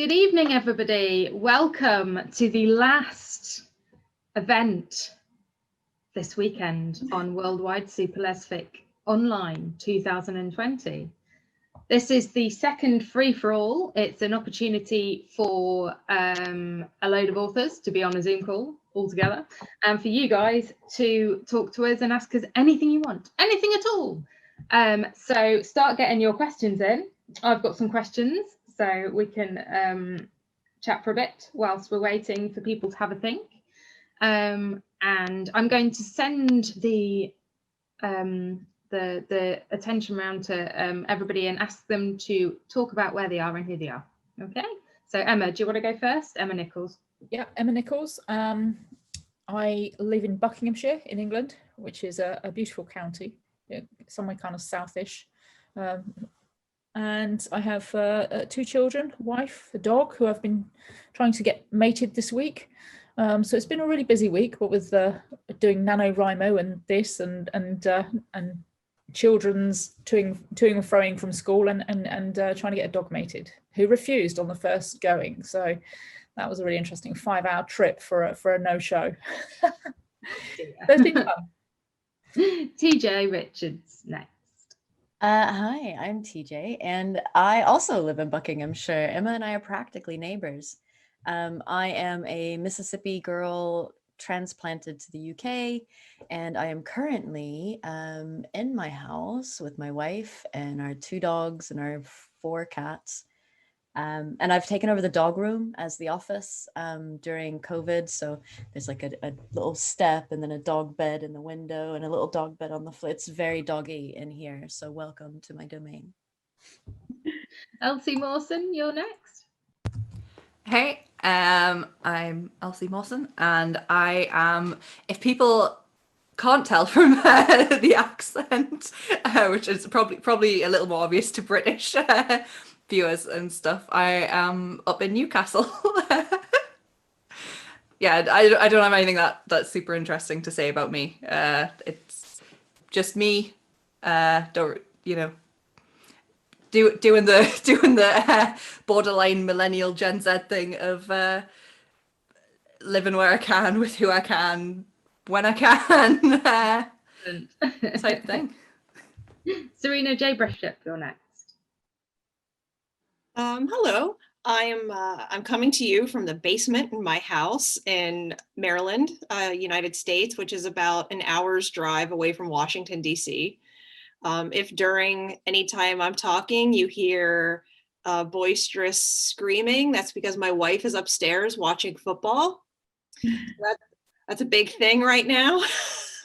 Good evening, everybody. Welcome to the last event this weekend on Worldwide Super-Lesfic Online 2020. This is the second free-for-all. It's an opportunity for a load of authors to be on a Zoom call all together, and for you guys to talk to us and ask us anything you want, anything at all. So start getting your questions in. I've got some questions, so we can chat for a bit whilst we're waiting for people to have a think. And I'm going to send the attention round to everybody and ask them to talk about where they are and who they are. Okay, so Emma, do you want to go first? Emma Nichols. Yeah, Emma Nichols. I live in Buckinghamshire in England, which is a beautiful county, somewhere kind of southish. And I have 2 children, a wife, a dog, who I've been trying to get mated this week. So it's been a really busy week, but with doing NaNoWriMo and this and children's toing and froing from school and trying to get a dog mated, who refused on the first going. So that was a really interesting 5-hour trip for a no-show. So it's been fun. TJ Richards next. Hi, I'm TJ, and I also live in Buckinghamshire. Emma and I are practically neighbors. I am a Mississippi girl transplanted to the UK, and I am currently in my house with my wife and our 2 dogs and our 4 cats. And I've taken over the dog room as the office during COVID. So there's like a little step and then a dog bed in the window and a little dog bed on the floor. It's very doggy in here. So welcome to my domain. Elsie Mawson, you're next. Hey, I'm Elsie Mawson, and I am, if people can't tell from the accent, which is probably a little more obvious to British viewers and stuff, I am up in Newcastle. Yeah, I don't have anything that's super interesting to say about me. It's just me. Don't doing the borderline millennial Gen Z thing of living where I can with who I can when I can type thing. Serena J. Breship, you're next. Hello, I'm coming to you from the basement in my house in Maryland, United States, which is about an hour's drive away from Washington, D.C. If during any time I'm talking, you hear boisterous screaming, that's because my wife is upstairs watching football. That's a big thing right now,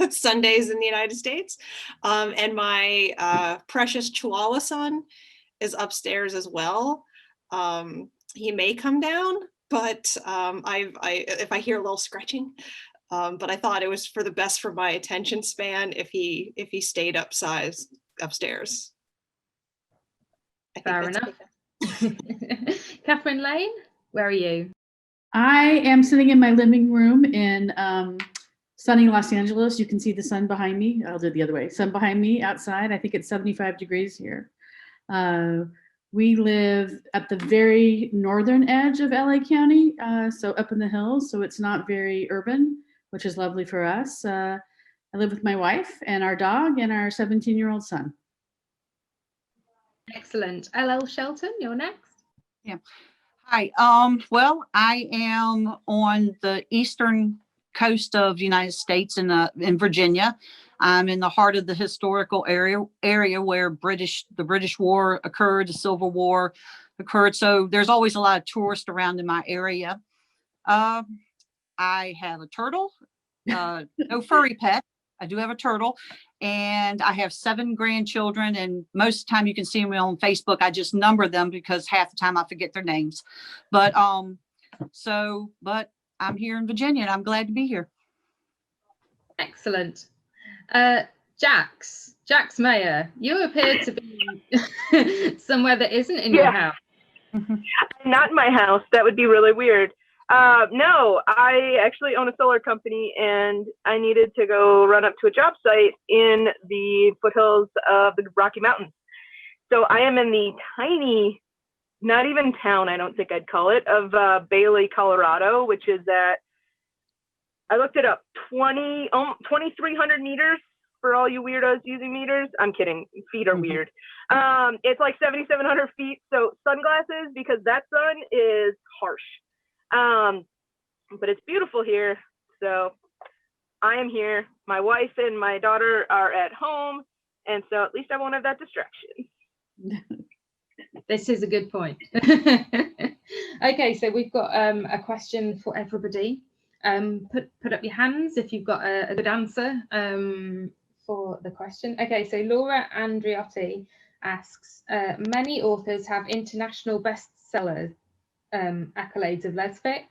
Sundays in the United States. And my precious Chihuahua son is upstairs as well. He may come down, but if I hear a little scratching, but I thought it was for the best for my attention span if he stayed upstairs. Fair enough. Catherine Lane, where are you? I am sitting in my living room in sunny Los Angeles. You can see the sun behind me. I'll do it the other way. Sun behind me outside. I think it's 75 degrees here. We live at the very northern edge of LA County, so up in the hills, so it's not very urban, which is lovely for us. I live with my wife and our dog and our 17-year-old son. Excellent. LL Shelton, you're next. Yeah. Hi. Well, I am on the eastern coast of the United States in Virginia. I'm in the heart of the historical area where the British War occurred, the Civil War occurred. So there's always a lot of tourists around in my area. I have a turtle, no furry pet. I do have a turtle, and I have 7 grandchildren. And most of the time you can see me on Facebook. I just number them because half the time I forget their names. But but I'm here in Virginia, and I'm glad to be here. Excellent. Jax Mayer, you appear to be somewhere that isn't in your house. Not in my house. That would be really weird. No, I actually own a solar company, and I needed to go run up to a job site in the foothills of the Rocky Mountains. So I am in the tiny not even town, I don't think I'd call it, of Bailey, Colorado, which is at, I looked it up, 2,300 meters for all you weirdos using meters. I'm kidding, feet are weird. It's like 7,700 feet. So sunglasses, because that sun is harsh. But it's beautiful here. So I am here. My wife and my daughter are at home. And so at least I won't have that distraction. This is a good point. Okay, so we've got a question for everybody. Put up your hands if you've got a good answer for the question. Okay, so Laura Andriotti asks, many authors have international bestsellers accolades of Lesfic.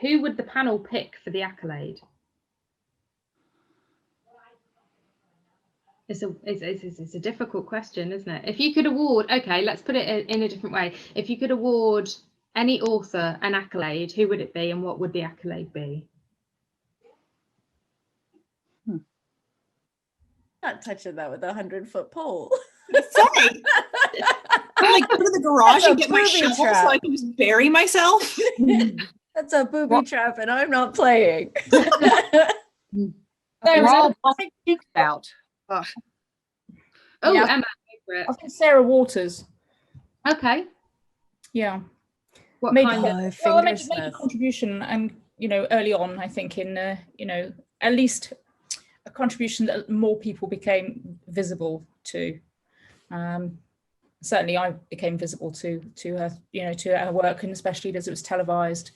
Who would the panel pick for the accolade? It's a difficult question, isn't it? If you could award, okay, let's put it in a different way. If you could award any author an accolade, who would it be and what would the accolade be? Not touching that with a 100-foot pole. Sorry. I like go to the garage That's a and get my booby shovel trap. so I can just bury myself. That's a booby trap, and I'm not playing. We're all buffing cheeks out. Ugh. Oh, Yeah. Emma, go for I think Sarah Waters. it. Okay. Yeah. What Made, kind of? well, I made a Fingersmith. contribution, and early on, I think in at least a contribution that more people became visible to. Certainly, I became visible to her, to her work, and especially as it was televised,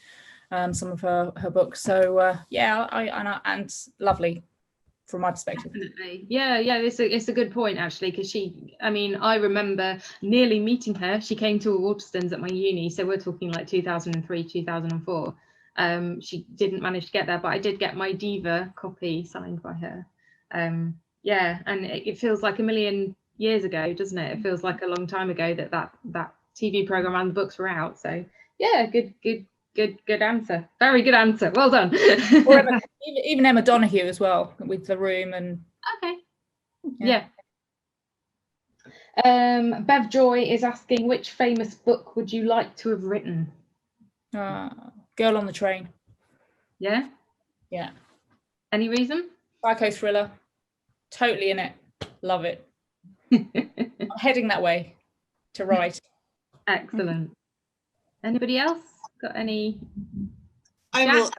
some of her books. So yeah, and lovely from my perspective. Definitely. Yeah, it's a good point actually, because I remember nearly meeting her. She came to Waterstones at my uni, so we're talking like 2003, 2004. She didn't manage to get there, but I did get my Diva copy signed by her. Yeah, and it feels like a million years ago, doesn't it? It feels like a long time ago that TV program and the books were out. So yeah, good answer. Very good answer. Well done. Or even Emma Donoghue as well, with The Room and. Okay. Yeah. Bev Joy is asking, which famous book would you like to have written? Girl on the Train. Yeah. Yeah. Any reason? Psycho thriller. Totally in it. Love it. I'm heading that way to write. Excellent. Anybody else got any? I will.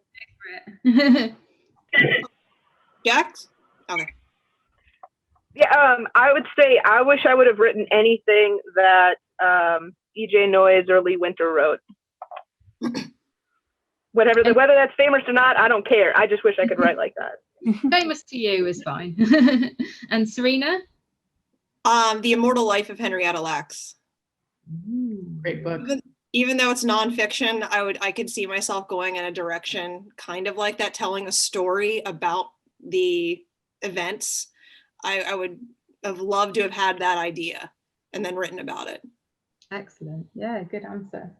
Jax? Okay. Yeah, I would say I wish I would have written anything that E.J. Noyes or Lee Winter wrote. Whether that's famous or not, I don't care. I just wish I could write like that. Famous to you is fine. And Serena? The Immortal Life of Henrietta Lacks. Great book. Even though it's nonfiction, I could see myself going in a direction kind of like that, telling a story about the events. I would have loved to have had that idea and then written about it. Excellent. Yeah, good answer.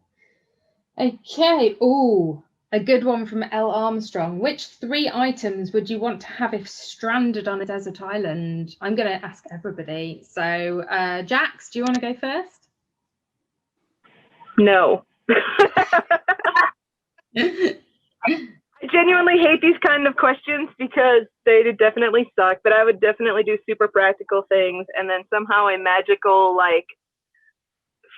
Okay. Oh, a good one from L. Armstrong. Which 3 items would you want to have if stranded on a desert island? I'm going to ask everybody. So, Jax, do you want to go first? No. I genuinely hate these kind of questions because they definitely suck, but I would definitely do super practical things and then somehow a magical like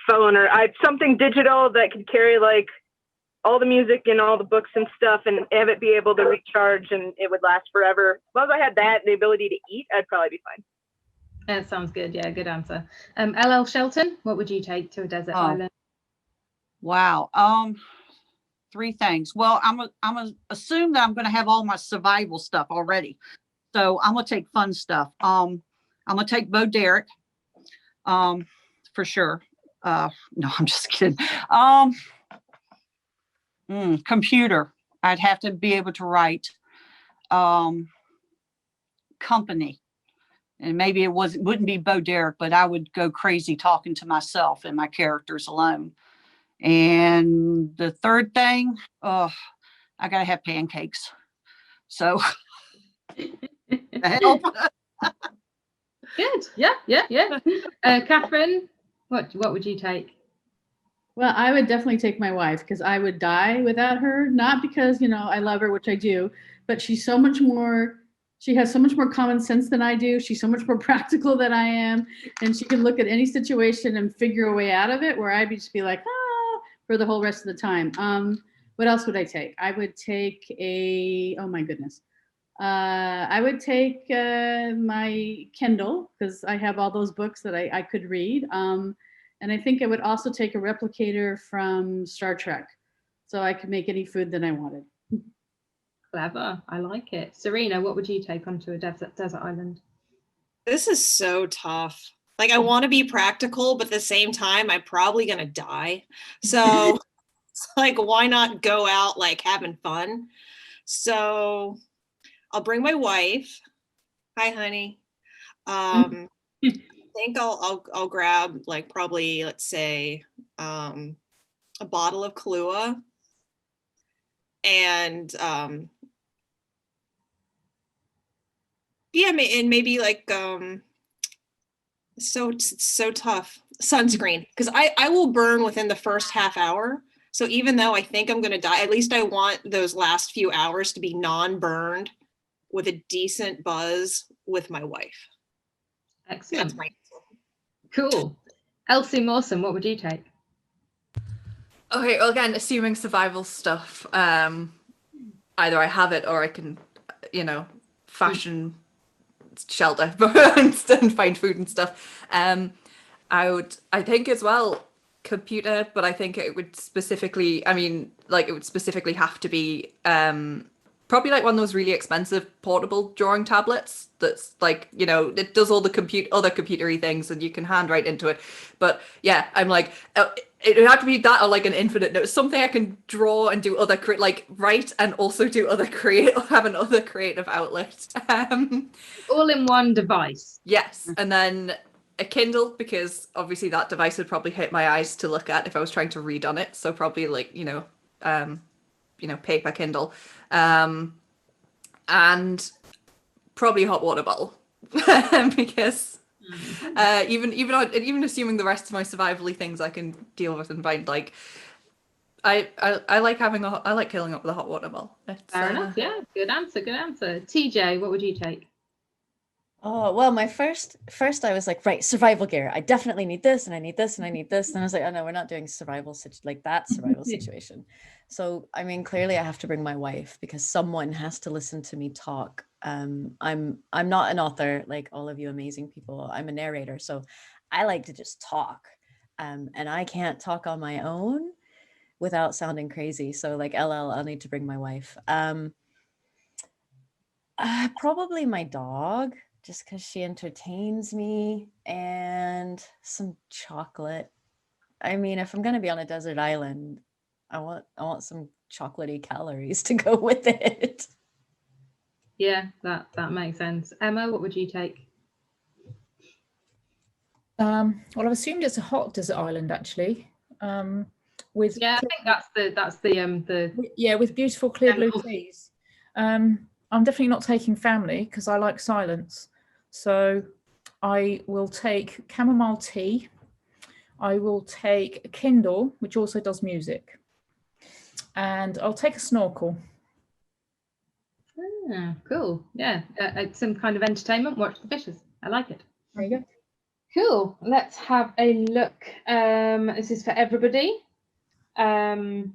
phone or something digital that could carry like all the music and all the books and stuff and have it be able to recharge and it would last forever. As long as I had that and the ability to eat, I'd probably be fine. That sounds good. Yeah, good answer. LL Shelton, what would you take to a desert island? Wow. 3 things. Well, I'm gonna assume that I'm gonna have all my survival stuff already. So I'm gonna take fun stuff. I'm gonna take Bo Derek, for sure. No, I'm just kidding. Computer. I'd have to be able to write. Company. And maybe wouldn't be Bo Derek, but I would go crazy talking to myself and my characters alone. And the third thing, I gotta have pancakes. So help. Good. Yeah. Catherine, what would you take? Well, I would definitely take my wife because I would die without her. Not because, I love her, which I do, but she has so much more common sense than I do. She's so much more practical than I am. And she can look at any situation and figure a way out of it, where I'd just be like, for the whole rest of the time. What else would I take? I would take oh my goodness. I would take my Kindle because I have all those books that I could read. And I think I would also take a replicator from Star Trek so I could make any food that I wanted. Clever. I like it. Serena, what would you take onto a desert island? This is so tough. Like, I want to be practical, but at the same time, I'm probably going to die. So it's like, why not go out like having fun? So I'll bring my wife. Hi, honey. I think I'll grab like probably, let's say, a bottle of Kahlua and and maybe like so tough sunscreen, because I will burn within the first half hour. So even though I think I'm going to die, at least I want those last few hours to be non-burned with a decent buzz with my wife. Excellent. That's my Cool. Elsie Mawson, what would you take? Okay, well, again, assuming survival stuff, either I have it or I can, fashion shelter and find food and stuff. I think as well, computer, but I think it would specifically, it would specifically have to be probably like one of those really expensive portable drawing tablets that's like, it does all the other computery things and you can handwrite into it. But yeah, I'm like, it would have to be that or like an infinite note, something I can draw and do other write and also do other have another creative outlet. All in one device. Yes, and then a Kindle, because obviously that device would probably hit my eyes to look at if I was trying to read on it. So probably like paper Kindle, and probably a hot water bottle, because even assuming the rest of my survivally things I can deal with and find, like I like I like killing up with a hot water bottle. Fair enough. Yeah, good answer. TJ, what would you take? Oh, well, my first I was like, right, survival gear. I definitely need this and I need this and I need this. And I was like, oh no, we're not doing survival situation. So, clearly I have to bring my wife because someone has to listen to me talk. I'm not an author like all of you amazing people. I'm a narrator. So I like to just talk. And I can't talk on my own without sounding crazy. So like I'll need to bring my wife. Probably my dog, just because she entertains me, and some chocolate. If I'm going to be on a desert island, I want some chocolatey calories to go with it. Yeah, that makes sense. Emma, what would you take? Well, I've assumed it's a hot desert island actually. I think that's the with beautiful clear blue seas. I'm definitely not taking family because I like silence. So I will take chamomile tea. I will take a Kindle, which also does music. And I'll take a snorkel. Cool. Yeah, some kind of entertainment. Watch the fishes. I like it. There you go. Cool. Let's have a look. This is for everybody. So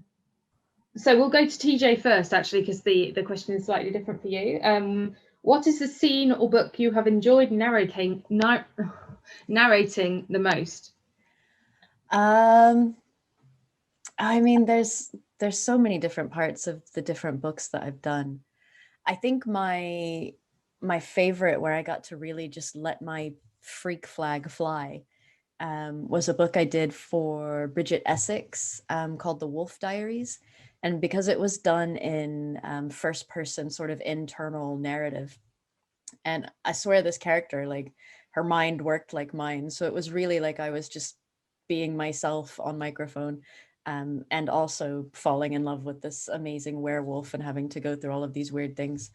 we'll go to TJ first, actually, because the question is slightly different for you. What is the scene or book you have enjoyed narrating the most? There's so many different parts of the different books that I've done. I think my favorite, where I got to really just let my freak flag fly, was a book I did for Bridget Essex called The Wolf Diaries. And because it was done in first person sort of internal narrative, and I swear this character, like her mind worked like mine. So it was really like I was just being myself on microphone, and also falling in love with this amazing werewolf and having to go through all of these weird things.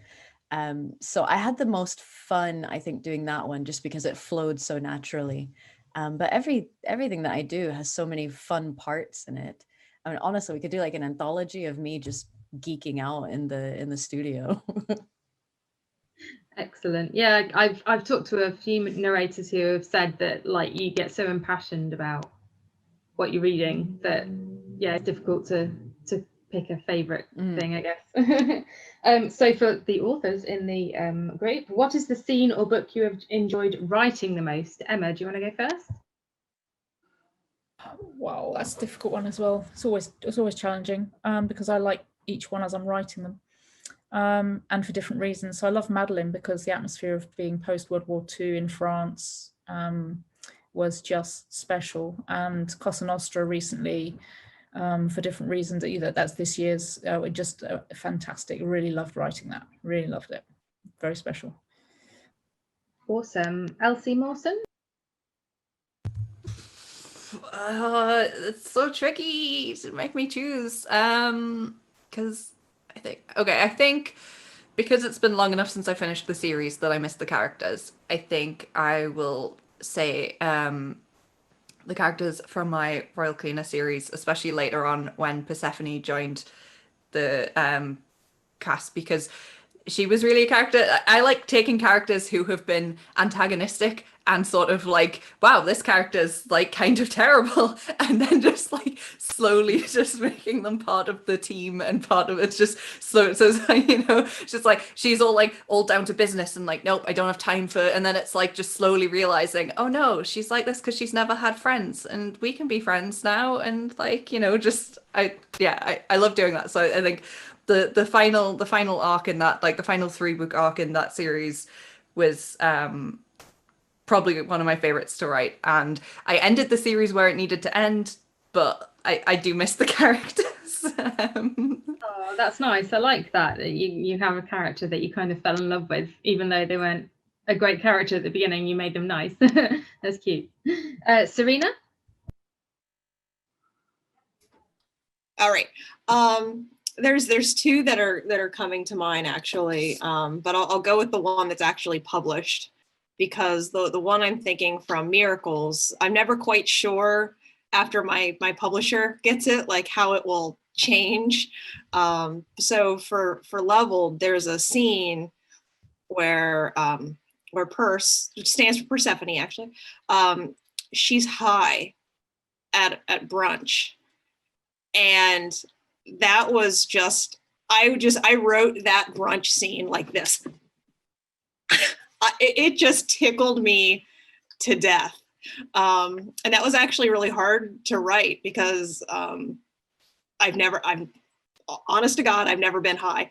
So I had the most fun, I think, doing that one just because it flowed so naturally. But everything that I do has so many fun parts in it. I mean, honestly, we could do like an anthology of me just geeking out in the studio. Excellent. Yeah, I've talked to a few narrators who have said that like you get so impassioned about what you're reading that yeah, it's difficult to pick a favorite thing, I guess. So for the authors in the group, what is the scene or book you have enjoyed writing the most? Emma, do you want to go first? Wow, that's a difficult one as well. It's always challenging because I like each one as I'm writing them, and for different reasons. So I love Madeline because the atmosphere of being post-World War II in France was just special, and Cosa Nostra recently, for different reasons. That's this year's. Just fantastic. Really loved writing that. Really loved it. Very special. Awesome. Elsie Mawson? It's so tricky to make me choose. Because I think because it's been long enough since I finished the series that I missed the characters. I think I will say the characters from my Royal Cleaner series, especially later on when Persephone joined the cast, because she was really a character. I like taking characters who have been antagonistic and sort of like, wow, this character's like kind of terrible, and then just like slowly just making them part of the team and part of it's just slow. So it's like, you know, it's just like she's all down to business and like, nope, I don't have time for, and then it's like just slowly realizing, oh no, she's like this because she's never had friends and we can be friends now, and like, you know, just I love doing that. So I think the final arc in that, like the final 3-book arc in that series was probably one of my favorites to write, and I ended the series where it needed to end, but I do miss the characters. Oh, that's nice. I like that you have a character that you kind of fell in love with, even though they weren't a great character at the beginning. You made them nice. That's cute. Serena? All right. There's two that are coming to mind actually, but I'll go with the one that's actually published, because the one I'm thinking from Miracles, I'm never quite sure after my publisher gets it, like how it will change. So for Leveled, there's a scene where Perse, which stands for Persephone actually, she's high at brunch, and that was just, I wrote that brunch scene like this. It just tickled me to death. And that was actually really hard to write because I'm honest to God, I've never been high.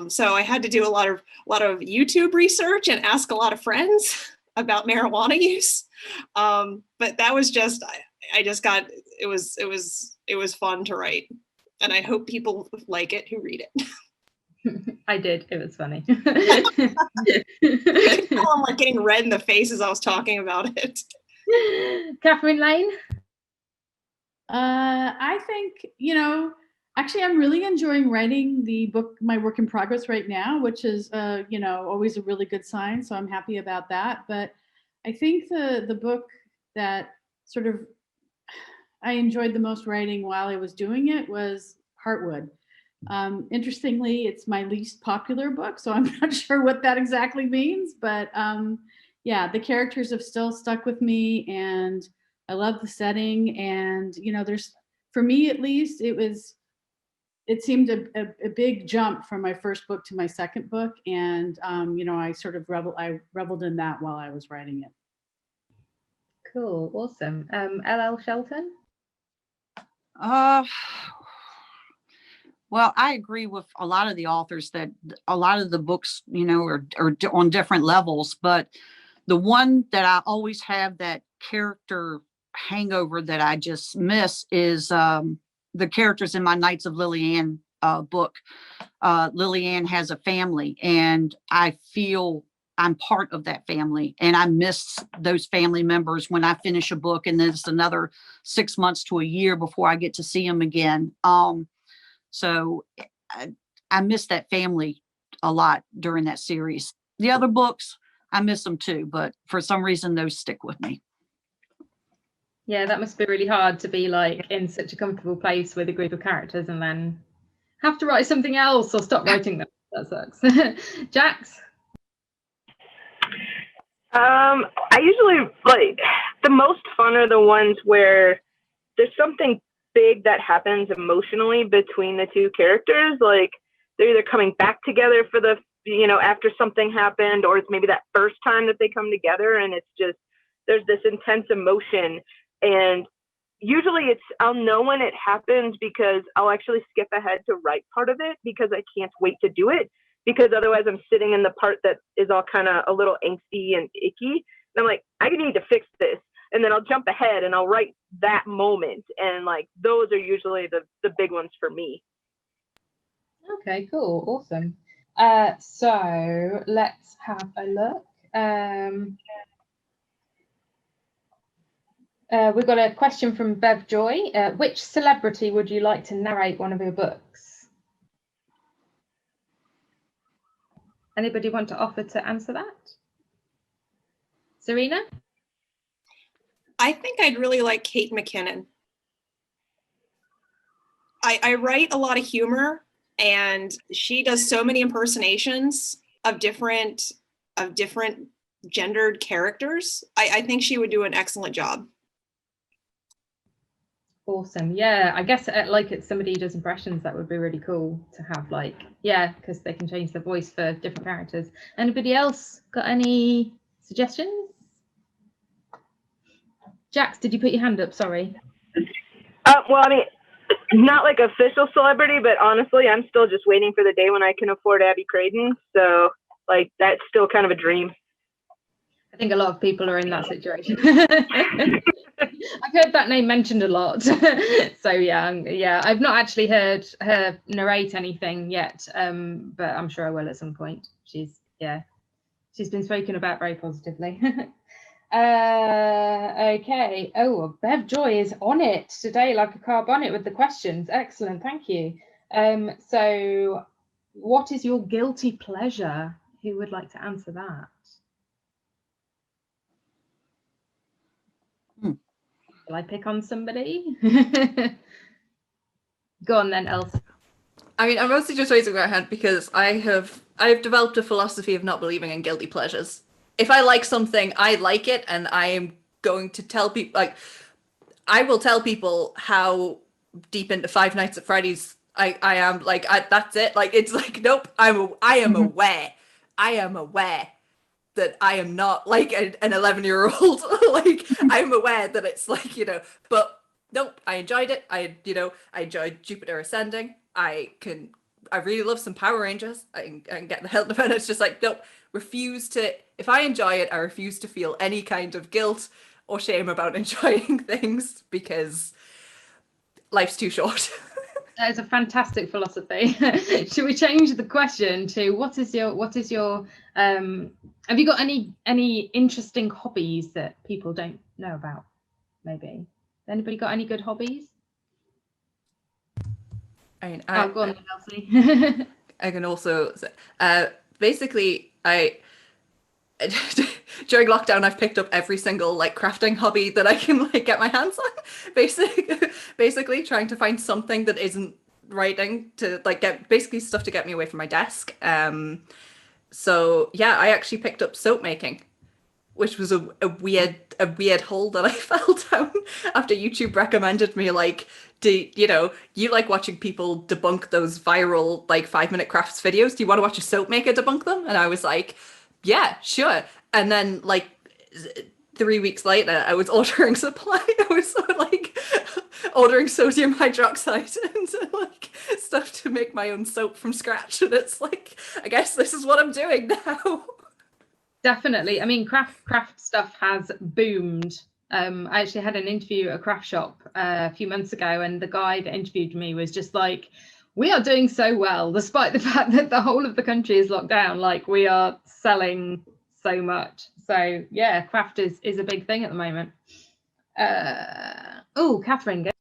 So I had to do a lot of YouTube research and ask a lot of friends about marijuana use. But that was just, I just got, it was fun to write. And I hope people like it who read it. I did. It was funny. I'm like getting red in the face as I was talking about it. Catherine Lane? I think, actually, I'm really enjoying writing the book, my work in progress right now, which is, always a really good sign. So I'm happy about that. But I think the book that sort of I enjoyed the most writing while I was doing it was Heartwood. Interestingly, it's my least popular book, so I'm not sure what that exactly means, but yeah, the characters have still stuck with me, and I love the setting. And there's, for me at least, it seemed a big jump from my first book to my second book, and I sort of reveled in that while I was writing it. Cool, awesome. LL Shelton? Well, I agree with a lot of the authors that a lot of the books, are on different levels, but the one that I always have that character hangover that I just miss is the characters in my Knights of Liliane book. Liliane has a family, and I feel I'm part of that family, and I miss those family members when I finish a book, and then it's another 6 months to a year before I get to see them again. So I miss that family a lot during that series. The other books, I miss them too, but for some reason those stick with me. Yeah, that must be really hard to be like in such a comfortable place with a group of characters and then have to write something else or stop writing them. That sucks. Jax? I usually like the most fun are the ones where there's something big that happens emotionally between the two characters. Like they're either coming back together for the, after something happened, or it's maybe that first time that they come together, and it's just, there's this intense emotion. And usually I'll know when it happens because I'll actually skip ahead to write part of it because I can't wait to do it. Because otherwise I'm sitting in the part that is all kind of a little angsty and icky. And I'm like, I need to fix this. And then I'll jump ahead and I'll write that moment. And like, those are usually the big ones for me. Okay, cool. Awesome. So let's have a look. We've got a question from Bev Joy. Which celebrity would you like to narrate one of your books? Anybody want to offer to answer that? Serena? I think I'd really like Kate McKinnon. I write a lot of humor, and she does so many impersonations of different gendered characters. I think she would do an excellent job. Awesome. Yeah, I guess like it's somebody who does impressions, that would be really cool to have, like, yeah, because they can change their voice for different characters. Anybody else got any suggestions? Jax, did you put your hand up? Sorry. Well, I mean, not like official celebrity, but honestly, I'm still just waiting for the day when I can afford Abby Craden. So like, that's still kind of a dream. I think a lot of people are in that situation. I've heard that name mentioned a lot. So yeah, I've not actually heard her narrate anything yet, but I'm sure I will at some point. She's been spoken about very positively. Okay. Oh, Bev Joy is on it today like a car bonnet with the questions. Excellent, thank you. So what is your guilty pleasure? Who would like to answer that? Will I pick on somebody? Go on then, Elsa. I mean, I'm mostly just raising my hand because I've developed a philosophy of not believing in guilty pleasures. If I like something, I like it, and I am going to tell people, like, I will tell people how deep into Five Nights at Freddy's I am. Like, that's it. Like, it's like, nope. I am aware. I am aware that I am not like an 11-year-old. Like, I'm aware that it's like, but nope, I enjoyed it. I enjoyed Jupiter Ascending. I really love some Power Rangers. I can get the hell of it. It's just like, nope, if I enjoy it, I refuse to feel any kind of guilt or shame about enjoying things because life's too short. That is a fantastic philosophy. Should we change the question to what is your have you got any interesting hobbies that people don't know about? Maybe. Anybody got any good hobbies? I mean, go on, Elsie. I can also basically during lockdown I've picked up every single like crafting hobby that I can like get my hands on. Basically trying to find something that isn't writing to like get basically stuff to get me away from my desk. So yeah, I actually picked up soap making, which was a weird hole that I fell down after YouTube recommended me, like, you like watching people debunk those viral like 5-minute crafts videos. Do you want to watch a soap maker debunk them? And I was like, yeah, sure. And then like 3 weeks later, I was ordering supply. I was like ordering sodium hydroxide and like stuff to make my own soap from scratch. And it's like, I guess this is what I'm doing now. Definitely. I mean, craft stuff has boomed. I actually had an interview at a craft shop a few months ago, and the guy that interviewed me was just like, we are doing so well, despite the fact that the whole of the country is locked down. Like, we are selling so much. So yeah, craft is a big thing at the moment. Oh, Catherine, go.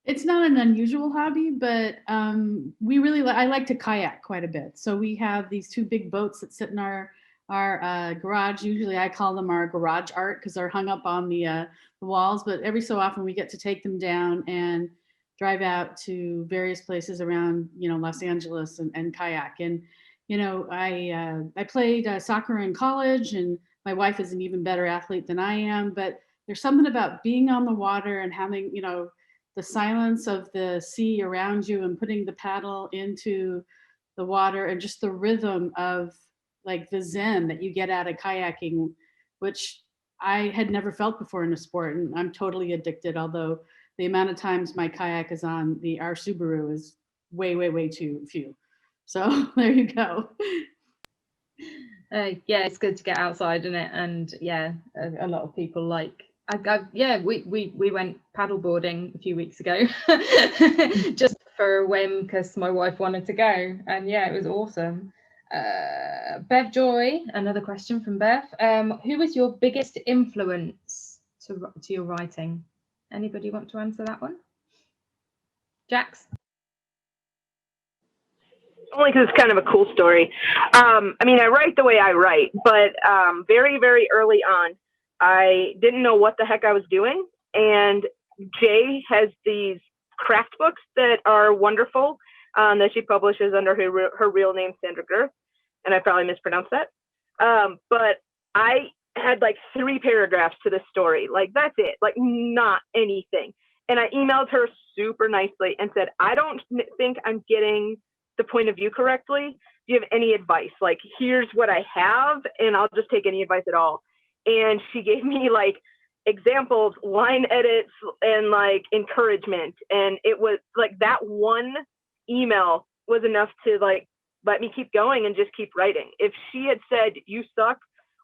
It's not an unusual hobby, but I like to kayak quite a bit. So we have these 2 big boats that sit in our our garage. Usually I call them our garage art because they're hung up on the walls, but every so often we get to take them down and drive out to various places around, Los Angeles and kayak. And, I played soccer in college, and my wife is an even better athlete than I am, but there's something about being on the water and having, the silence of the sea around you and putting the paddle into the water and just the rhythm of like the zen that you get out of kayaking, which I had never felt before in a sport. And I'm totally addicted, although the amount of times my kayak is on our Subaru is way, way, way too few. So there you go. Yeah, it's good to get outside in it, and yeah, a lot of people like. We went paddleboarding a few weeks ago, just for a whim because my wife wanted to go, and yeah, it was awesome. Bev Joy, another question from Bev. Who was your biggest influence to your writing? Anybody want to answer that one? Jax? Only because it's kind of a cool story. I write the way I write, but very, very early on, I didn't know what the heck I was doing. And Jay has these craft books that are wonderful that she publishes under her real name, Sandra Gerth. And I probably mispronounced that. But I had like 3 paragraphs to this story. Like, that's it. Like, not anything. And I emailed her super nicely and said, I don't think I'm getting the point of view correctly. Do you have any advice? Like, here's what I have, and I'll just take any advice at all. And she gave me like examples, line edits, and like encouragement. And it was like that one email was enough to like let me keep going and just keep writing. If she had said, you suck,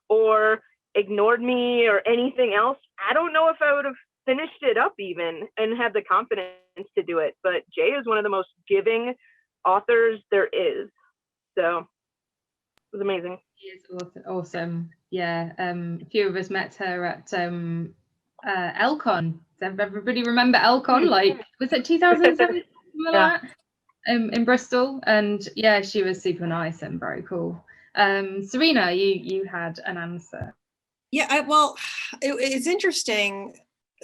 or ignored me or anything else, I don't know if I would have finished it up even and had the confidence to do it. But Jay is one of the most giving authors there is. So it was amazing. She is awesome. Yeah. A few of us met her at Elcon. Does everybody remember Elcon? Like, was it 2007? Yeah. In Bristol? And yeah, she was super nice and very cool. Serena, you had an answer. Yeah, it's interesting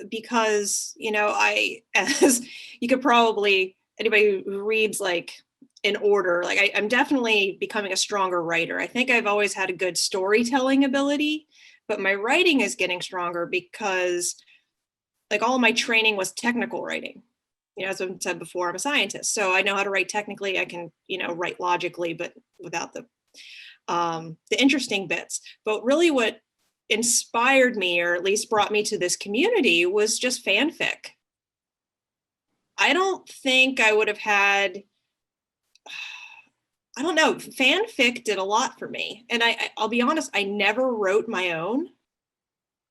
because, as you could probably, anybody who reads like in order, like I'm definitely becoming a stronger writer. I think I've always had a good storytelling ability, but my writing is getting stronger because like all of my training was technical writing. As I said before, I'm a scientist, so I know how to write technically. I can, write logically, but without the interesting bits. But really what inspired me, or at least brought me to this community, was just fanfic. I don't think I would have had, I don't know, fanfic did a lot for me. And I'll be honest, I never wrote my own,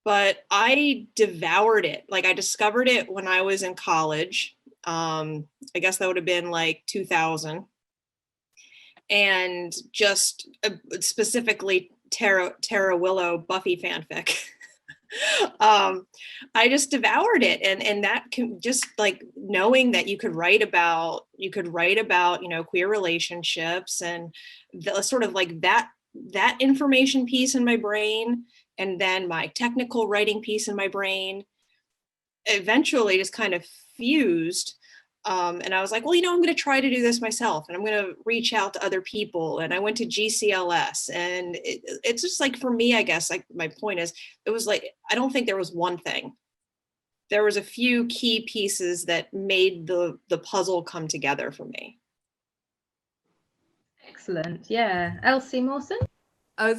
but I devoured it. Like, I discovered it when I was in college. I guess that would have been like 2000. And just specifically Tara Willow Buffy fanfic. I just devoured it, and that can just like knowing that you could write about queer relationships and the sort of like that information piece in my brain, and then my technical writing piece in my brain eventually just kind of fused. And I was like, well, I'm going to try to do this myself, and I'm going to reach out to other people. And I went to GCLS, and it's just like, for me, I guess, like my point is, it was like, I don't think there was one thing. There was a few key pieces that made the puzzle come together for me. Excellent. Yeah. Elsie Mawson? I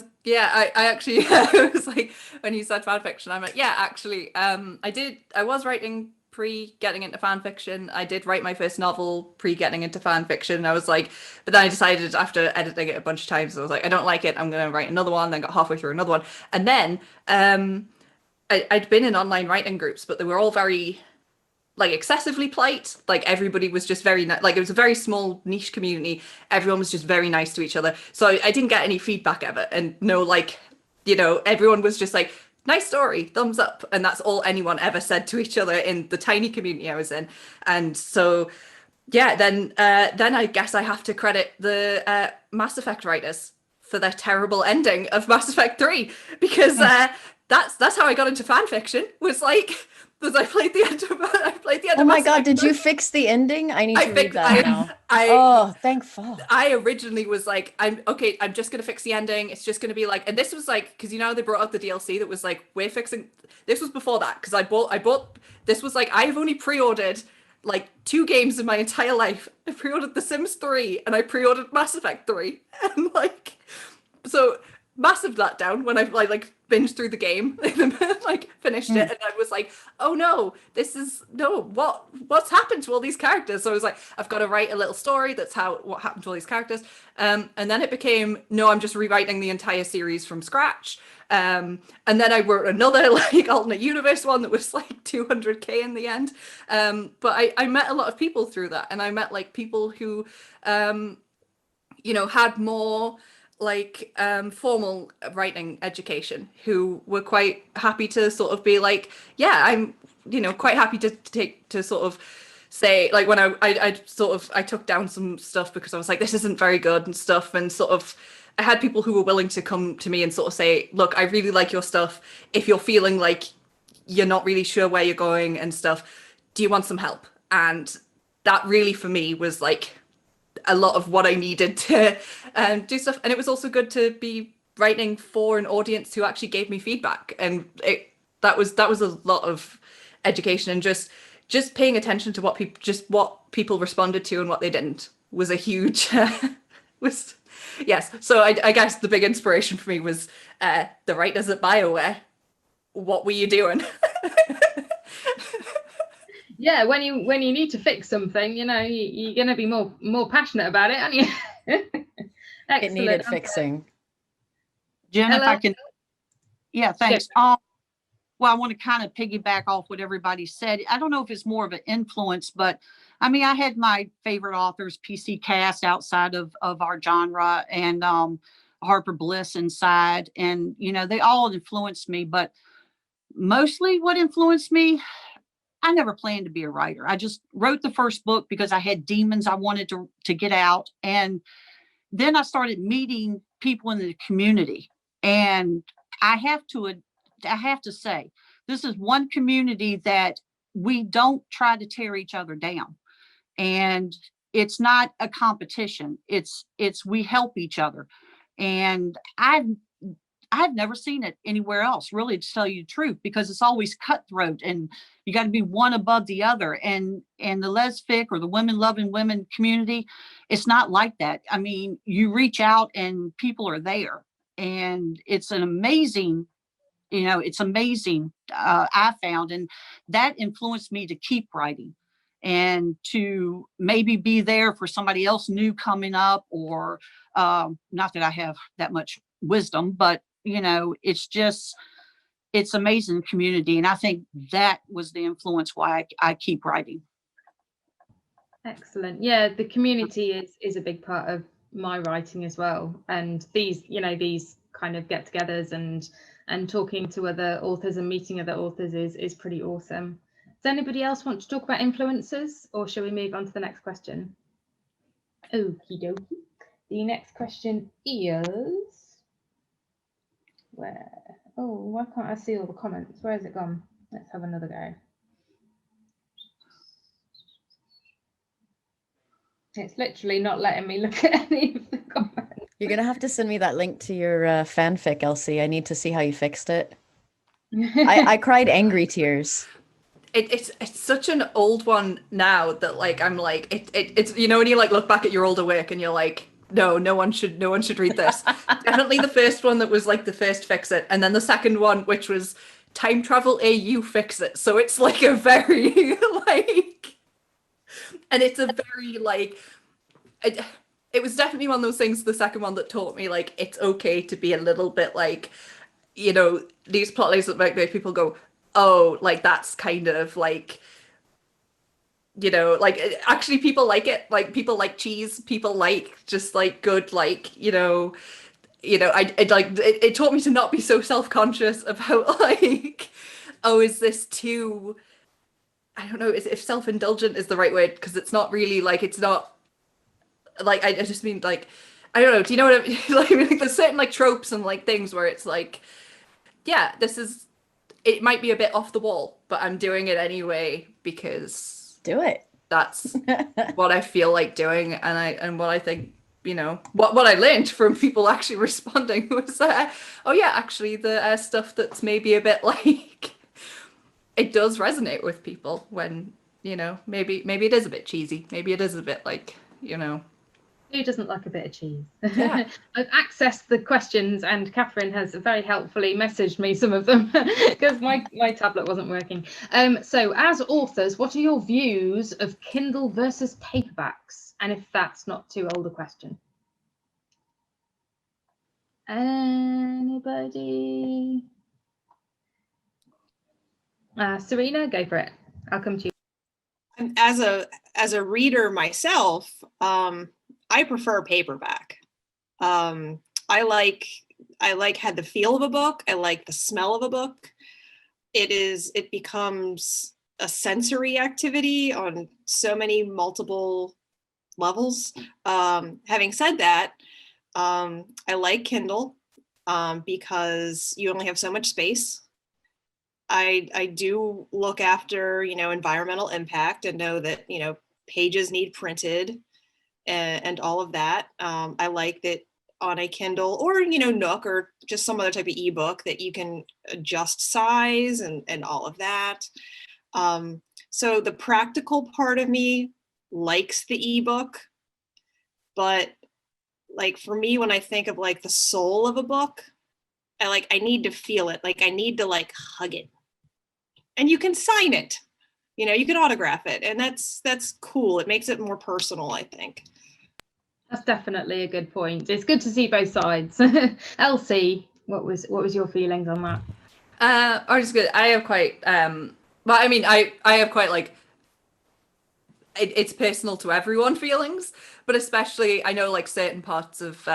actually, I was like, when you said fan fiction, I'm like, yeah, actually, I was writing pre-getting into fan fiction. I did write my first novel pre-getting into fan fiction. I was like, but then I decided after editing it a bunch of times, I was like, I don't like it, I'm going to write another one. Then got halfway through another one. And then I'd been in online writing groups, but they were all very like excessively polite. Like, everybody was just very like, it was a very small niche community. Everyone was just very nice to each other. So I didn't get any feedback of it. And no, like, everyone was just like, nice story, thumbs up. And that's all anyone ever said to each other in the tiny community I was in. And so, yeah, then I guess I have to credit the Mass Effect writers for the terrible ending of Mass Effect 3 because that's how I got into fan fiction. Was I played the end of Oh my Mass God, Effect did 3. you fix the ending? I need to read fixed- that now. I Thank fuck. I originally was like, I'm just gonna fix the ending. It's just gonna be like, and this was like, because you know they brought out the DLC that was like, we're fixing. This was before that because I bought. This was like, I've only pre-ordered like 2 games in my entire life. I pre-ordered The Sims 3 and I pre-ordered Mass Effect 3, and like, so massive letdown when I like binged through the game, like finished it, and I was like, oh no, what's happened to all these characters? So I was like, I've got to write a little story that's what happened to all these characters, and then it became, no, I'm just rewriting the entire series from scratch, and then I wrote another like alternate universe one that was like 200k in the end, but I met a lot of people through that, and I met like people who had more like formal writing education, who were quite happy to sort of be like, yeah, I'm quite happy to sort of say, like, when I took down some stuff because I was like, this isn't very good and stuff, and sort of I had people who were willing to come to me and sort of say, look, I really like your stuff. If you're feeling like you're not really sure where you're going and stuff, do you want some help? And that really for me was like a lot of what I needed to do stuff. And it was also good to be writing for an audience who actually gave me feedback, and that was a lot of education, and just paying attention to what people responded to and what they didn't was a huge yes. So I guess the big inspiration for me was the writers at BioWare. What were you doing? Yeah, when you need to fix something, you're going to be more passionate about it, aren't you? It needed fixing. Jen, Hello? if I can. Yeah, thanks. Well, I want to kind of piggyback off what everybody said. I don't know if it's more of an influence, but I mean, I had my favorite authors, PC Cast, outside of our genre, and Harper Bliss inside, and they all influenced me. But mostly, what influenced me, I never planned to be a writer. I just wrote the first book because I had demons I wanted to get out, and then I started meeting people in the community, and I have to say, this is one community that we don't try to tear each other down, and it's not a competition. It's we help each other, and I've never seen it anywhere else, really, to tell you the truth, because it's always cutthroat and you got to be one above the other. And the Lesfic or the women loving women community, it's not like that. I mean, you reach out and people are there, and it's an amazing, I found, and that influenced me to keep writing and to maybe be there for somebody else new coming up, or not that I have that much wisdom, but it's amazing community. And I think that was the influence why I keep writing. Excellent. Yeah, the community is a big part of my writing as well. And these kind of get-togethers and talking to other authors and meeting other authors is pretty awesome. Does anybody else want to talk about influencers, or shall we move on to the next question? Okie dokie. The next question is, why can't I see all the comments? Where has it gone? Let's have another go. It's literally not letting me look at any of the comments. You're gonna have to send me that link to your fanfic, Elsie. I need to see how you fixed it. I cried angry tears. It's such an old one now that like I'm like it's when you like look back at your older work and you're like, no one should read this. Definitely the first one that was like the first fix it, and then the second one, which was time travel AU fix it. So it's like a very like, and it's a very like, it was definitely one of those things, the second one, that taught me like it's okay to be a little bit like, these plot lines that make people go, oh, like that's kind of like, like actually people like it, like people like cheese, people like just like good, like it taught me to not be so self-conscious about like, oh, is this too, I don't know if self-indulgent is the right word, because it's not really like, it's not like, I just mean like, I don't know, do you know what I mean? Like, I mean, like there's certain like tropes and like things where it's like, yeah, it might be a bit off the wall, but I'm doing it anyway because Do it. that's what I feel like doing, and what I think, you know, what I learned from people actually responding was oh yeah, actually the stuff that's maybe a bit like it does resonate with people when, you know, maybe it is a bit cheesy, maybe it is a bit like, you know. Who doesn't like a bit of cheese? Yeah. I've accessed the questions and Catherine has very helpfully messaged me some of them because my tablet wasn't working. So as authors, what are your views of Kindle versus paperbacks? And if that's not too old a question. Anybody? Serena, go for it. I'll come to you. And as a reader myself, I prefer paperback. I like had the feel of a book. I like the smell of a book. It becomes a sensory activity on so many multiple levels. Having said that, I like Kindle because you only have so much space. I do look after, you know, environmental impact and know that, you know, pages need printed and all of that. I like that on a Kindle or, you know, Nook or just some other type of ebook that you can adjust size and all of that. So the practical part of me likes the ebook, but like for me, when I think of like the soul of a book, I need to feel it. Like I need to like hug it. And you can sign it, you know, you can autograph it, and that's cool. It makes it more personal, I think. That's definitely a good point. It's good to see both sides. Elsie, what was your feelings on that? I was good. I have quite well, I mean, I have quite like it's personal to everyone feelings, but especially I know like certain parts of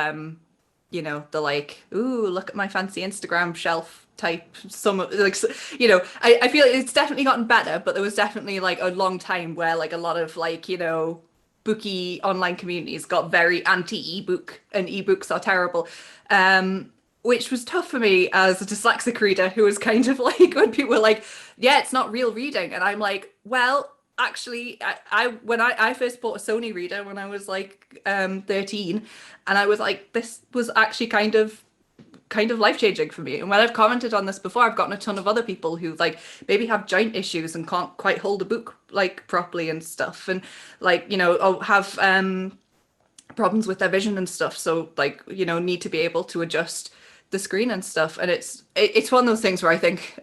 you know, the like, ooh, look at my fancy Instagram shelf type, some like, you know, I feel it's definitely gotten better, but there was definitely like a long time where like a lot of like, you know, booky online communities got very anti-ebook and ebooks are terrible, which was tough for me as a dyslexic reader who was kind of like, when people were like, yeah, it's not real reading, and I'm like, well, actually, when I first bought a Sony reader when I was like 13, and I was like, this was actually kind of life-changing for me. And when I've commented on this before, I've gotten a ton of other people who like maybe have joint issues and can't quite hold a book like properly and stuff, and like, you know, have problems with their vision and stuff, so like, you know, need to be able to adjust the screen and stuff. And it's one of those things where I think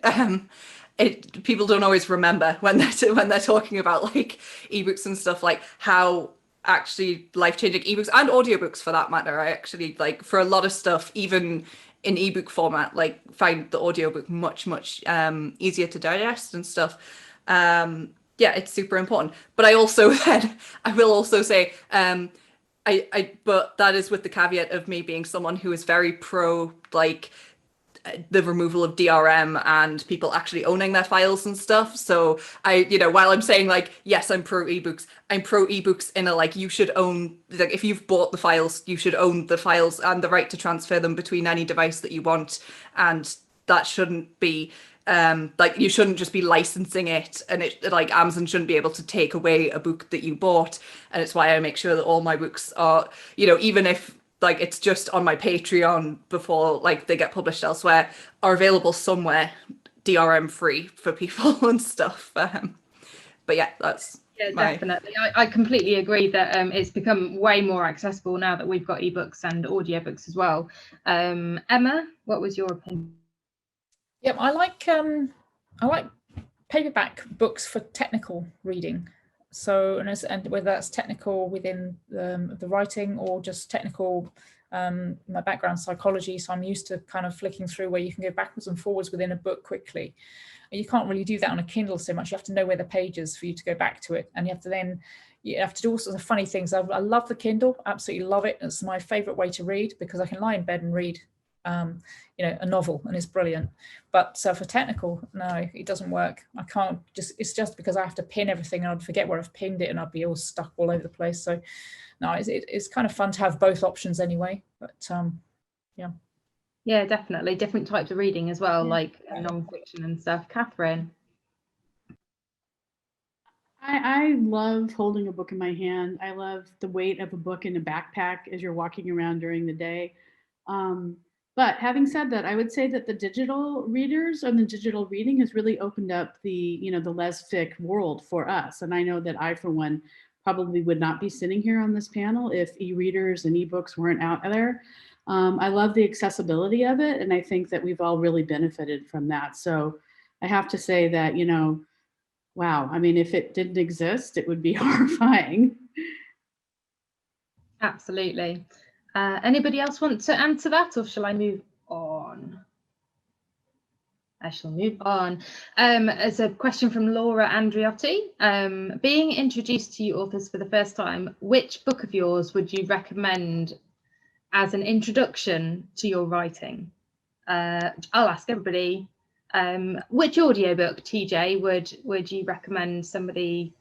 people don't always remember when they're talking about like ebooks and stuff, like how actually life-changing ebooks and audiobooks for that matter. I actually like for a lot of stuff, even in ebook format, like find the audiobook much easier to digest and stuff. Yeah, it's super important. But I also then I will also say but that is with the caveat of me being someone who is very pro like the removal of DRM and people actually owning their files and stuff. So I, you know, while I'm saying like, yes, I'm pro ebooks in a like, you should own, like if you've bought the files, you should own the files and the right to transfer them between any device that you want. And that shouldn't be like, you shouldn't just be licensing it, and it like Amazon shouldn't be able to take away a book that you bought. And it's why I make sure that all my books are, you know, even if like it's just on my Patreon before like they get published elsewhere, are available somewhere DRM free for people and stuff. But yeah, that's definitely. I completely agree that it's become way more accessible now that we've got ebooks and audiobooks as well. Emma, what was your opinion? Yep, I like paperback books for technical reading. So, and whether that's technical within the writing or just technical, my background psychology, so I'm used to kind of flicking through where you can go backwards and forwards within a book quickly. You can't really do that on a Kindle so much. You have to know where the page is for you to go back to it, and you have to do all sorts of funny things. I love the Kindle, absolutely love it. It's my favorite way to read because I can lie in bed and read a novel, and it's brilliant. But for technical, no, it doesn't work. I can't it's just because I have to pin everything and I'd forget where I've pinned it and I'd be all stuck all over the place. So no, it's kind of fun to have both options anyway. But yeah. Yeah, definitely. Different types of reading as well, like non-fiction and stuff. Catherine? I love holding a book in my hand. I love the weight of a book in a backpack as you're walking around during the day. But having said that, I would say that the digital readers and the digital reading has really opened up the Lesfic world for us. And I know that I, for one, probably would not be sitting here on this panel if e-readers and ebooks weren't out there. I love the accessibility of it, and I think that we've all really benefited from that. So I have to say that, wow, I mean, if it didn't exist, it would be horrifying. Absolutely. Anybody else want to answer that, or shall I move on? I shall move on. As a question from Laura Andriotti, being introduced to you authors for the first time, which book of yours would you recommend as an introduction to your writing? I'll ask everybody. Which audiobook, TJ, would you recommend somebody?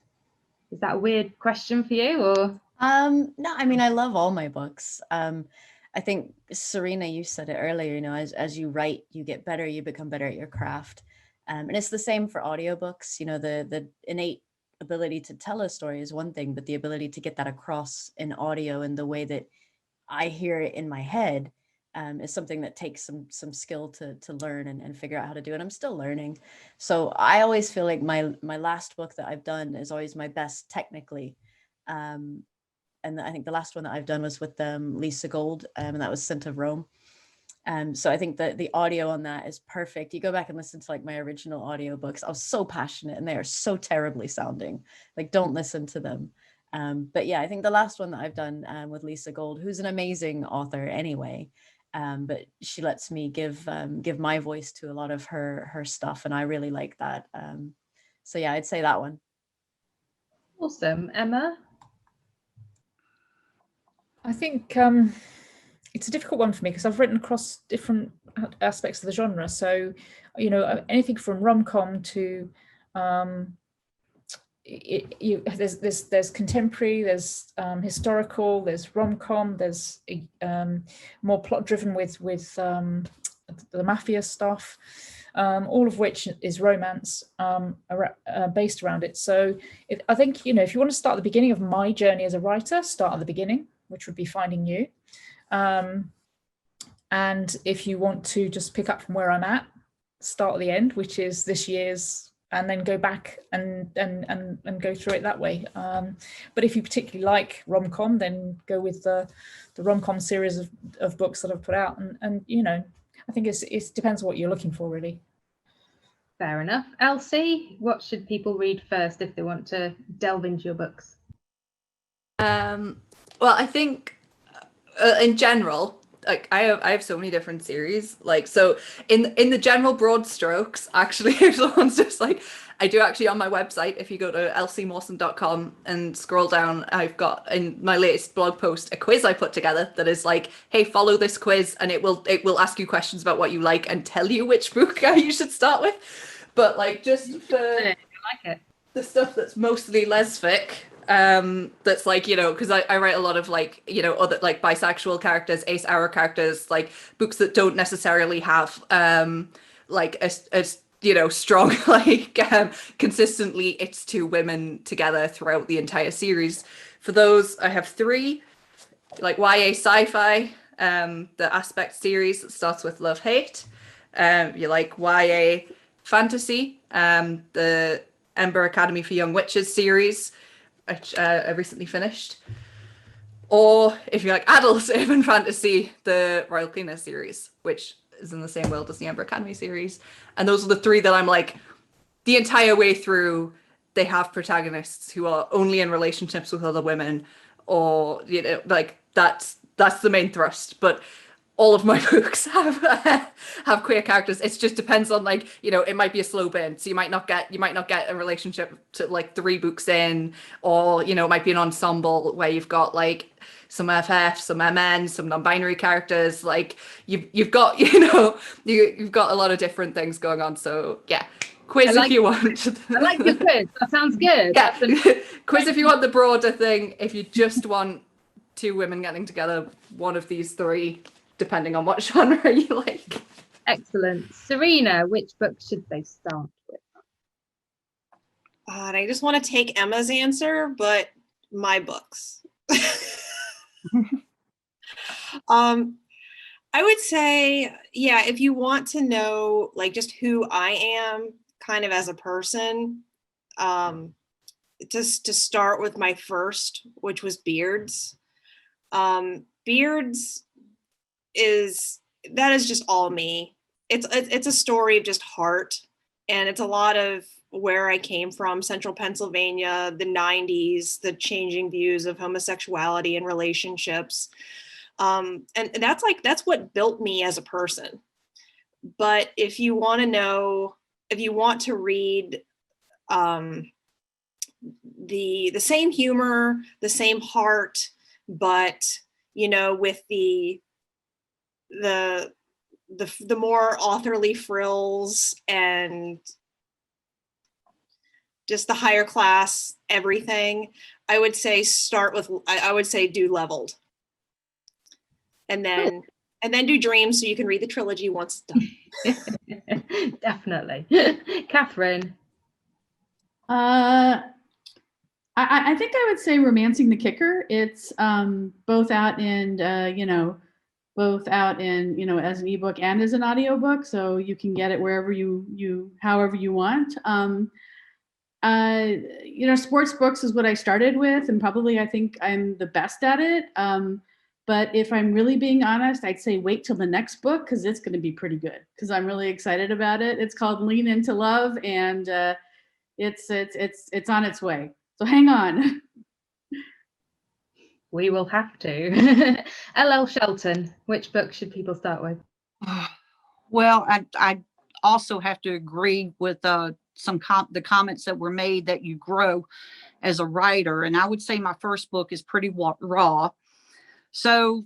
Is that a weird question for you, or? No, I mean, I love all my books. I think, Serena, you said it earlier, as you write, you get better, you become better at your craft. And it's the same for audiobooks. The innate ability to tell a story is one thing, but the ability to get that across in audio in the way that I hear it in my head is something that takes some skill to learn and figure out how to do it. I'm still learning. So I always feel like my last book that I've done is always my best technically. And I think the last one that I've done was with Lisa Gold, and that was Scent of Rome. So I think that the audio on that is perfect. You go back and listen to like my original audiobooks. I was so passionate and they are so terribly sounding. Like, don't listen to them. But yeah, I think the last one that I've done with Lisa Gold, who's an amazing author anyway, but she lets me give my voice to a lot of her stuff, and I really like that. So yeah, I'd say that one. Awesome. Emma? I think it's a difficult one for me because I've written across different aspects of the genre. So, anything from rom-com to there's contemporary, there's historical, there's rom-com, there's more plot driven with the mafia stuff, all of which is romance based around it. So I think, if you want to start at the beginning of my journey as a writer, start at the beginning, which would be finding you. And if you want to just pick up from where I'm at, start at the end, which is this year's, and then go back and go through it that way. But if you particularly like rom-com, then go with the rom-com series of books that I've put out. And I think it depends on what you're looking for, really. Fair enough. Elsie, what should people read first if they want to delve into your books? Well, I think in general, like I have so many different series. Like, so in the general broad strokes, actually, if someone's just like, I do actually on my website, if you go to elsiemawson.com and scroll down, I've got in my latest blog post a quiz I put together that is like, hey, follow this quiz and it will ask you questions about what you like and tell you which book you should start with. But like, just for I like it. The stuff that's mostly lesfic, that's like, because I write a lot of like, other like bisexual characters, ace hour characters, like books that don't necessarily have like a strong like consistently it's two women together throughout the entire series. For those, I have 3, like YA sci-fi, the Aspect series that starts with Love Hate. You like YA fantasy, the Ember Academy for Young Witches series, which I recently finished. Or if you like adult urban fantasy, the Royal Cleaner series, which is in the same world as the Ember Academy series. And those are the 3 that I'm like, the entire way through, they have protagonists who are only in relationships with other women, or, like that's the main thrust. But all of my books have queer characters. It just depends on, like, you know, it might be a slow burn, so you might not get a relationship to like 3 books in, or, you know, it might be an ensemble where you've got like some FF, some MN, some non-binary characters. Like you've got, you know, you've got a lot of different things going on. So yeah, quiz if you want. I like the quiz. That sounds good. Yeah, quiz if you want the broader thing. If you just want 2 women getting together, one of these 3, depending on what genre you like. Excellent. Serena, which book should they start with? And I just want to take Emma's answer, but my books. I would say, yeah, if you want to know like just who I am kind of as a person, just to start with my first, which was Beards. Beards is just all me. It's a story of just heart, and it's a lot of where I came from, central Pennsylvania, the 90s, the changing views of homosexuality and relationships. And that's what built me as a person. But if you want to read the same humor, the same heart, but, you know, with the more authorly frills and just the higher class everything, I would say do Leveled, and then do Dreams, so you can read the trilogy once it's done. Definitely. Catherine. I think I would say Romancing the Kicker. It's both out in as an ebook and as an audiobook, so you can get it wherever however you want. Sports books is what I started with, and probably I think I'm the best at it. But if I'm really being honest, I'd say wait till the next book, because it's going to be pretty good, because I'm really excited about it. It's called Lean Into Love, and it's on its way. So hang on. We will have to. LL Shelton, which book should people start with? Well, I also have to agree with the comments that were made, that you grow as a writer. And I would say my first book is pretty raw. So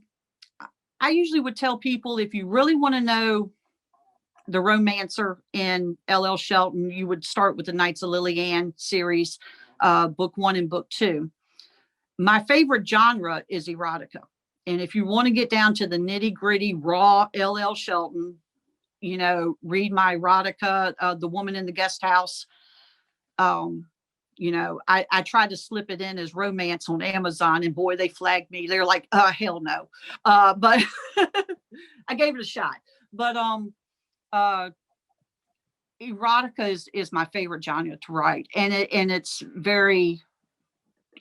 I usually would tell people, if you really want to know the romancer in LL Shelton, you would start with the Knights of Lily-Anne series, book 1 and book 2. My favorite genre is erotica. And if you want to get down to the nitty gritty raw LL Shelton, you know, read my erotica, The Woman in the Guest House. I tried to slip it in as romance on Amazon, and boy, they flagged me. They're like, hell no. But I gave it a shot. But erotica is my favorite genre to write, and it's very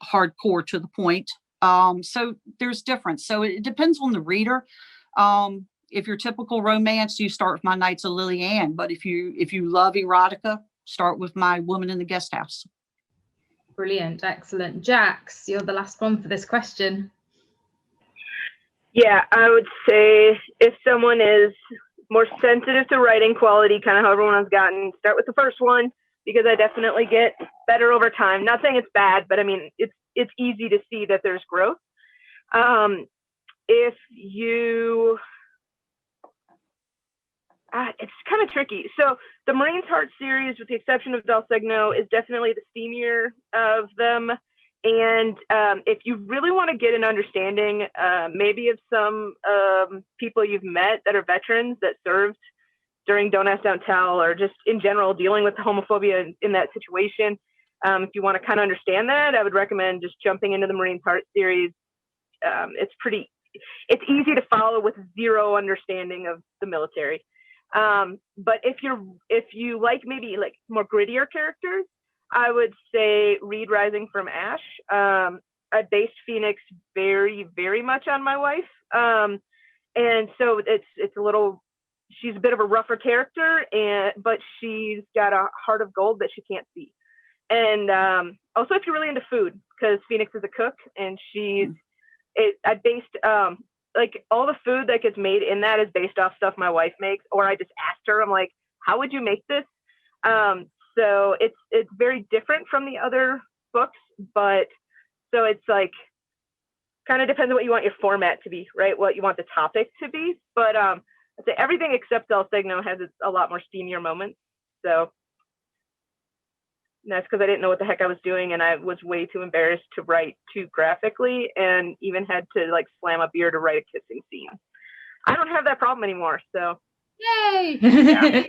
hardcore to the point. So there's difference. So it depends on the reader. If you're typical romance, you start with my Knights of Lily-Anne. But if you love erotica, start with my Woman in the Guest House. Brilliant, excellent. Jax, you're the last one for this question. Yeah, I would say if someone is more sensitive to writing quality, kind of how everyone has gotten, start with the first one, because I definitely get better over time. Not saying it's bad, but I mean, it's easy to see that there's growth. If you, it's kind of tricky. So the Marine's Heart series, with the exception of Del Signo, is definitely the steamier of them. And if you really want to get an understanding, maybe of some people you've met that are veterans that served during Don't Ask, Don't Tell, or just in general dealing with homophobia in that situation, if you want to kind of understand that, I would recommend just jumping into the Marine's Heart series. It's easy to follow with zero understanding of the military. But if you like maybe like more grittier characters, I would say read Rising from Ash. I based Phoenix very, very much on my wife. And so it's a little, she's a bit of a rougher character, but she's got a heart of gold that she can't see. And also if you're really into food, because Phoenix is a cook, and I based like all the food that gets made in that is based off stuff my wife makes, or I just asked her, I'm like, how would you make this? So it's very different from the other books, but so it's like kind of depends on what you want your format to be, right? What you want the topic to be. But I'd say everything except El Signo has a lot more steamier moments. So that's because I didn't know what the heck I was doing, and I was way too embarrassed to write too graphically, and even had to like slam a beer to write a kissing scene. I don't have that problem anymore, so Yay! yeah.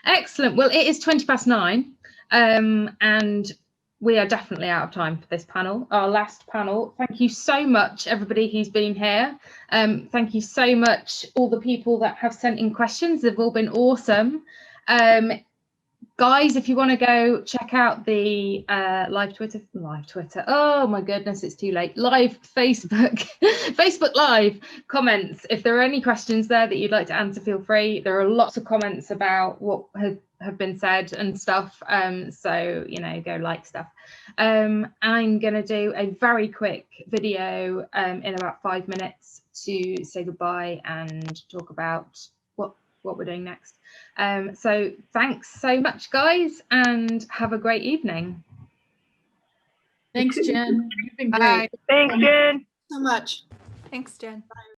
Excellent. Well, it is 9:20, and we are definitely out of time for this panel, our last panel. Thank you so much, everybody who's been here. Thank you so much, all the people that have sent in questions. They've all been awesome. Guys, if you want to go check out the live Twitter, oh my goodness, it's too late, live Facebook, Facebook Live comments. If there are any questions there that you'd like to answer, feel free. There are lots of comments about what have been said and stuff. So, you know, go like stuff. I'm going to do a very quick video in about 5 minutes to say goodbye and talk about what we're doing next. So thanks so much, guys, and have a great evening. Thanks, Jen. You've been Bye. great. Thanks, Jen. So much. Thanks, Jen.